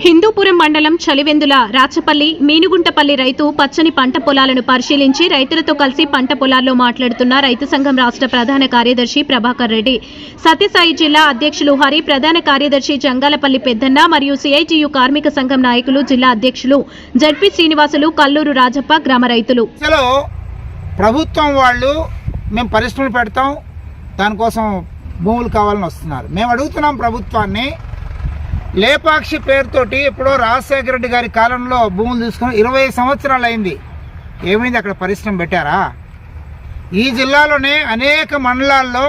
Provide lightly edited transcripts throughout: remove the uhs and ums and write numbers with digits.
హిందూపురం మండలం చలివెందుల రాచపల్లి మీనుగుంటపల్లి రైతు పచ్చని పంట పొలాలను పరిశీలించి రైతులతో కలిసి పంట పొలాల్లో మాట్లాడుతున్న రైతు సంఘం రాష్ట్ర ప్రధాన కార్యదర్శి ప్రభాకర్ రెడ్డి, సత్యసాయి జిల్లా అధ్యక్షులు హరి, ప్రధాన కార్యదర్శి జంగాలపల్లి పెద్దన్న మరియు సిఐటియు కార్మిక సంఘం నాయకులు, జిల్లా అధ్యక్షులు జడ్పీ శ్రీనివాసులు, కల్లూరు రాజప్ప గ్రామ రైతులు. ప్రభుత్వం వాళ్ళు మేము పరిశ్రమలు పెడతాం, దానికోసం భూములు కావాలని వస్తున్నారు. మేము అడుగుతున్నాం ప్రభుత్వాన్ని, లేపాక్షి పేరుతోటి ఎప్పుడో రాజశేఖర రెడ్డి గారి కాలంలో భూములు తీసుకుని 20 సంవత్సరాలు అయింది. ఏమైంది? అక్కడ పరిశ్రమ పెట్టారా? ఈ జిల్లాలోనే అనేక మండలాల్లో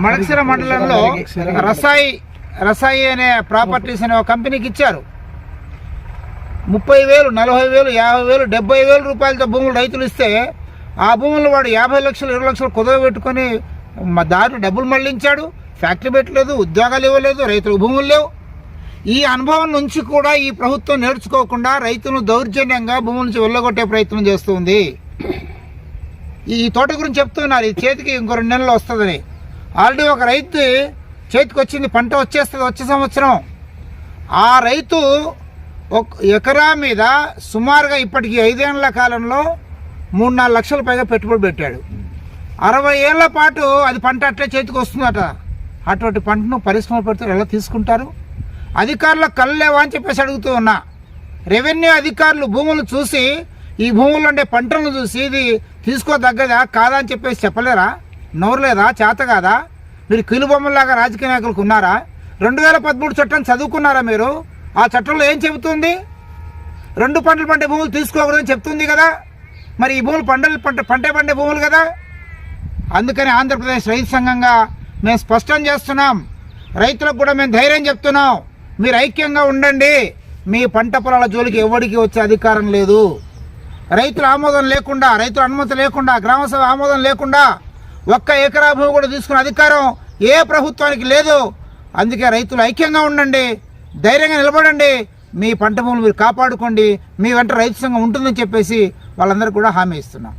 మడకసిర మండలంలో రసాయి అనే ప్రాపర్టీస్ అనే ఒక కంపెనీకి ఇచ్చారు. 30,000, 40,000, 50,000, 70,000 రూపాయలతో భూములు రైతులు ఇస్తే ఆ భూములు వాడు 50 లక్షలు, 20 లక్షలు కుదవ పెట్టుకొని దారి డబ్బులు మళ్లించాడు. ఫ్యాక్టరీ పెట్టలేదు, ఉద్యోగాలు ఇవ్వలేదు, రైతులకు భూములు లేవు. ఈ అనుభవం నుంచి కూడా ఈ ప్రభుత్వం నేర్చుకోకుండా రైతులను దౌర్జన్యంగా భూముల నుంచి వెళ్ళగొట్టే ప్రయత్నం చేస్తుంది. ఈ తోట గురించి చెప్తున్నారు, ఈ చేతికి ఇంకో 2 నెలలు వస్తుందని. ఆల్రెడీ ఒక రైతు చేతికి వచ్చింది, పంట వచ్చేస్తుంది వచ్చే సంవత్సరం. ఆ రైతు ఒక ఎకరా మీద సుమారుగా ఇప్పటికి 5 ఏళ్ల కాలంలో 3-4 లక్షల పైగా పెట్టుబడి పెట్టాడు. 60 ఏళ్ల పాటు అది పంట అట్లే చేతికి వస్తుందట. అటువంటి పంటను పరిశ్రమలు పెడితే ఎలా తీసుకుంటారు? అధికారులకు కళ్ళు లేవా అని చెప్పేసి అడుగుతూ ఉన్నా. రెవెన్యూ అధికారులు భూములు చూసి, ఈ భూముల్లో ఉండే పంటలను చూసి ఇది తీసుకోదగ్గదా కాదా అని చెప్పేసి చెప్పలేరా? నోరు లేదా? చేత కాదా? మీరు కీలుబొమ్మలాగా రాజకీయ నాయకులకు ఉన్నారా? 2013 చట్టం చదువుకున్నారా మీరు? ఆ చట్టంలో ఏం చెబుతుంది? 2 పంటలు పండే భూములు తీసుకోకూడదని చెప్తుంది కదా. మరి ఈ భూములు పంటే పండే భూములు కదా. అందుకని ఆంధ్రప్రదేశ్ రైతు సంఘంగా మేము స్పష్టం చేస్తున్నాం, రైతులకు కూడా మేము ధైర్యం చెప్తున్నాం. మీరు ఐక్యంగా ఉండండి. మీ పంట పొలాల జోలికి ఎవరికి వచ్చే అధికారం లేదు. రైతుల ఆమోదం లేకుండా, రైతుల అనుమతి లేకుండా, గ్రామసభ ఆమోదం లేకుండా 1 ఎకరా భూమి కూడా తీసుకునే అధికారం ఏ ప్రభుత్వానికి లేదు. అందుకే రైతులు ఐక్యంగా ఉండండి, ధైర్యంగా నిలబడండి, మీ పంట భూములు మీరు కాపాడుకోండి, మీ వెంట రైతు సంఘం ఉంటుందని చెప్పేసి వాళ్ళందరూ కూడా హామీ ఇస్తున్నాం.